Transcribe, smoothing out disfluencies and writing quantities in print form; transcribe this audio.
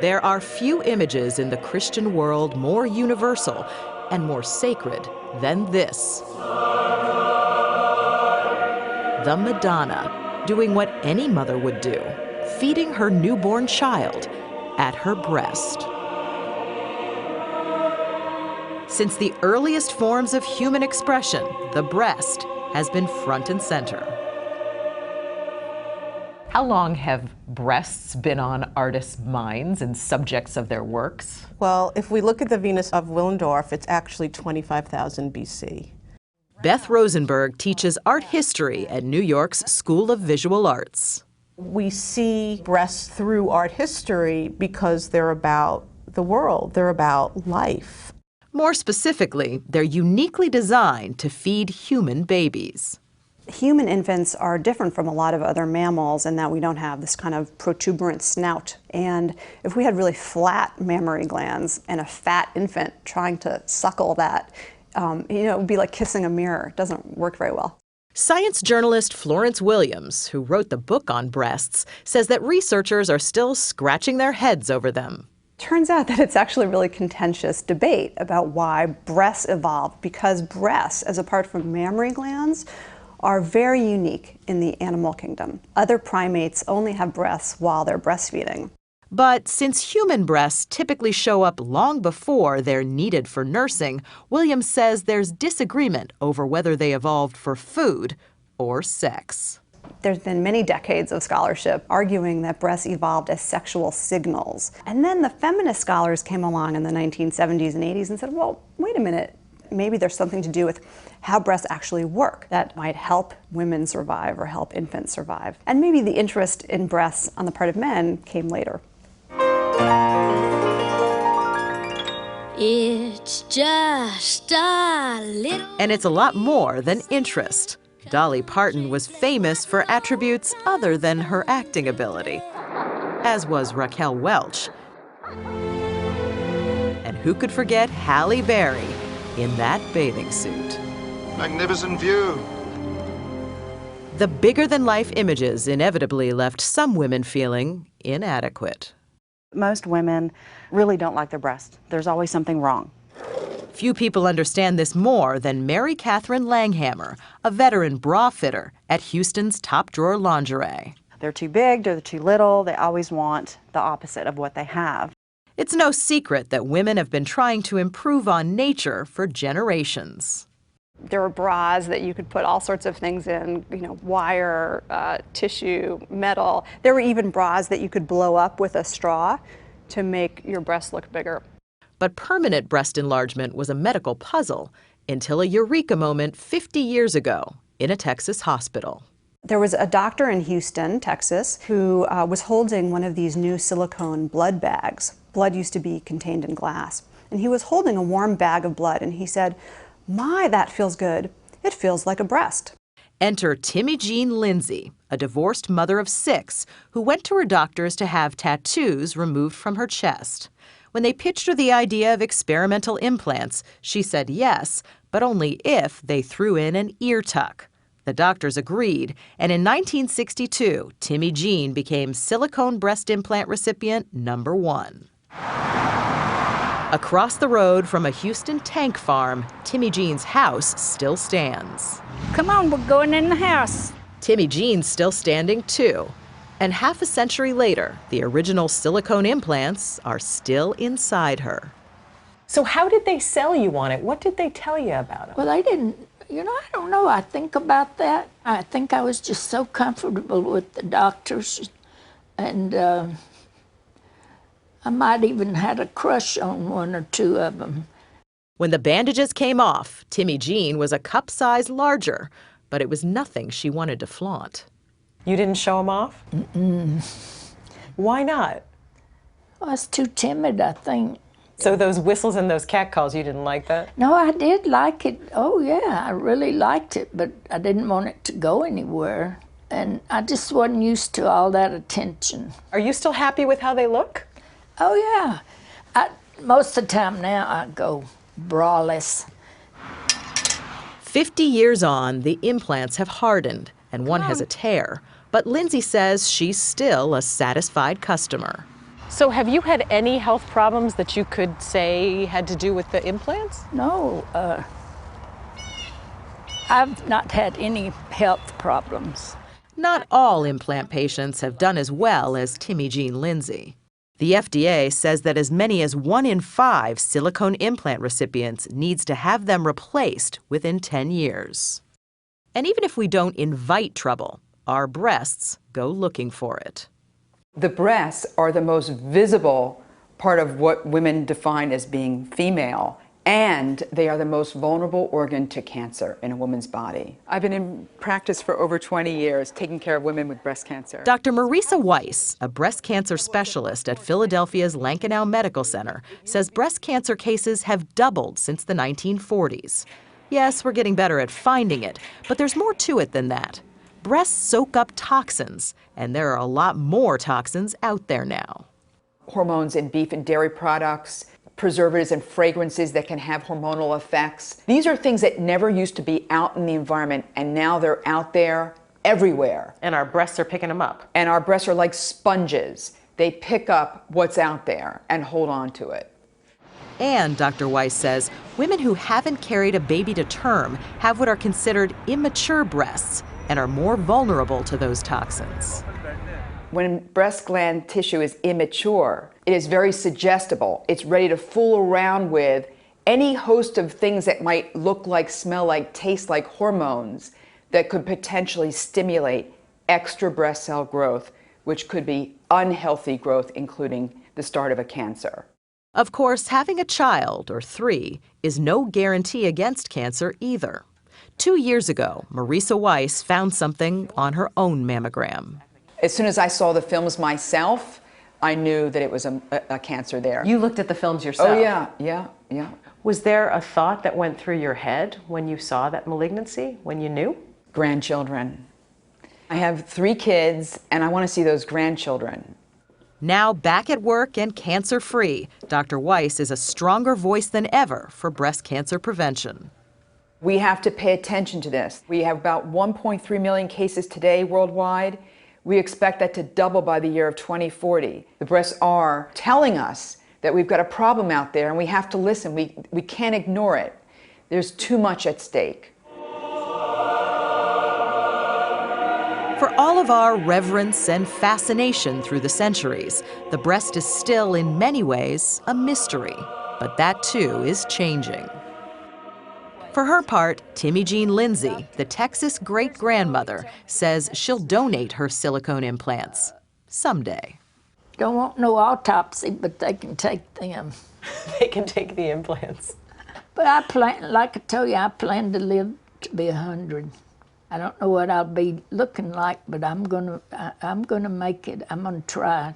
There are few images in the Christian world more universal and more sacred than this. The Madonna, doing what any mother would do, feeding her newborn child at her breast. Since the earliest forms of human expression, the breast has been front and center. How long have breasts been on artists' minds and subjects of their works? Well, if we look at the Venus of Willendorf, it's actually 25,000 BC. Beth Rosenberg teaches art history at New York's School of Visual Arts. We see breasts through art history because they're about the world, they're about life. More specifically, they're uniquely designed to feed human babies. Human infants are different from a lot of other mammals in that we don't have this kind of protuberant snout. And if we had really flat mammary glands and a fat infant trying to suckle that, it would be like kissing a mirror. It doesn't work very well. Science journalist Florence Williams, who wrote the book on breasts, says that researchers are still scratching their heads over them. Turns out that it's actually a really contentious debate about why breasts evolved, because breasts, as apart from mammary glands, are very unique in the animal kingdom. Other primates only have breasts while they're breastfeeding. But since human breasts typically show up long before they're needed for nursing, Williams says there's disagreement over whether they evolved for food or sex. There's been many decades of scholarship arguing that breasts evolved as sexual signals. And then the feminist scholars came along in the 1970s and 80s and said, well, wait a minute. Maybe there's something to do with how breasts actually work that might help women survive or help infants survive. And maybe the interest in breasts on the part of men came later. It's just a little... And it's a lot more than interest. Dolly Parton was famous for attributes other than her acting ability, as was Raquel Welch. And who could forget Halle Berry in that bathing suit? Magnificent view. The bigger-than-life images inevitably left some women feeling inadequate. Most women really don't like their breasts. There's always something wrong. Few people understand this more than Mary Catherine Langhammer, a veteran bra fitter at Houston's Top Drawer Lingerie. They're too big, they're too little, they always want the opposite of what they have. It's no secret that women have been trying to improve on nature for generations. There were bras that you could put all sorts of things in, wire, tissue, metal. There were even bras that you could blow up with a straw to make your breasts look bigger. But permanent breast enlargement was a medical puzzle until a eureka moment 50 years ago in a Texas hospital. There was a doctor in Houston, Texas, who was holding one of these new silicone blood bags. Blood used to be contained in glass. And he was holding a warm bag of blood, and he said, "My, that feels good. It feels like a breast." Enter Timmy Jean Lindsay, a divorced mother of 6 who went to her doctors to have tattoos removed from her chest. When they pitched her the idea of experimental implants, she said yes, but only if they threw in an ear tuck. The doctors agreed, and in 1962, Timmy Jean became silicone breast implant recipient number 1. Across the road from a Houston tank farm, Timmy Jean's house still stands. Come on, we're going in the house. Timmy Jean's still standing, too. And half a century later, the original silicone implants are still inside her. So how did they sell you on it? What did they tell you about it? Well, they didn't, I don't know. I think about that. I think I was just so comfortable with the doctors, and I might even had a crush on 1 or 2 of them. When the bandages came off, Timmy Jean was a cup size larger, but it was nothing she wanted to flaunt. You didn't show them off? Mm-mm. Why not? I was too timid, I think. So those whistles and those catcalls, you didn't like that? No, I did like it. Oh, yeah, I really liked it, but I didn't want it to go anywhere. And I just wasn't used to all that attention. Are you still happy with how they look? Oh, yeah. Most of the time now, I go braless. 50 years on, the implants have hardened, and one has a tear. But Lindsay says she's still a satisfied customer. So have you had any health problems that you could say had to do with the implants? No, I've not had any health problems. Not all implant patients have done as well as Timmy Jean Lindsay. The FDA says that as many as 1 in 5 silicone implant recipients needs to have them replaced within 10 years. And even if we don't invite trouble, our breasts go looking for it. The breasts are the most visible part of what women define as being female, and they are the most vulnerable organ to cancer in a woman's body. I've been in practice for over 20 years, taking care of women with breast cancer. Dr. Marisa Weiss, a breast cancer specialist at Philadelphia's Lankenau Medical Center, says breast cancer cases have doubled since the 1940s. Yes, we're getting better at finding it, but there's more to it than that. Breasts soak up toxins, and there are a lot more toxins out there now. Hormones in beef and dairy products, preservatives and fragrances that can have hormonal effects. These are things that never used to be out in the environment, and now they're out there everywhere. And our breasts are picking them up. And our breasts are like sponges. They pick up what's out there and hold on to it. And Dr. Weiss says women who haven't carried a baby to term have what are considered immature breasts and are more vulnerable to those toxins. When breast gland tissue is immature, it is very suggestible. It's ready to fool around with any host of things that might look like, smell like, taste like hormones that could potentially stimulate extra breast cell growth, which could be unhealthy growth, including the start of a cancer. Of course, having a child, or 3, is no guarantee against cancer either. 2 years ago, Marisa Weiss found something on her own mammogram. As soon as I saw the films myself, I knew that it was a cancer there. You looked at the films yourself? Oh, yeah. Was there a thought that went through your head when you saw that malignancy, when you knew? Grandchildren. I have 3 kids, and I want to see those grandchildren. Now back at work and cancer-free, Dr. Weiss is a stronger voice than ever for breast cancer prevention. We have to pay attention to this. We have about 1.3 million cases today worldwide. We expect that to double by the year of 2040. The breasts are telling us that we've got a problem out there and we have to listen. We can't ignore it. There's too much at stake. For all of our reverence and fascination through the centuries, the breast is still, in many ways, a mystery. But that, too, is changing. For her part, Timmy Jean Lindsay, the Texas great-grandmother, says she'll donate her silicone implants someday. Don't want no autopsy, but they can take them. They can take the implants. But I plan, like I told you, I plan to live to be 100. I don't know what I'll be looking like, but I'm gonna make it. I'm gonna try.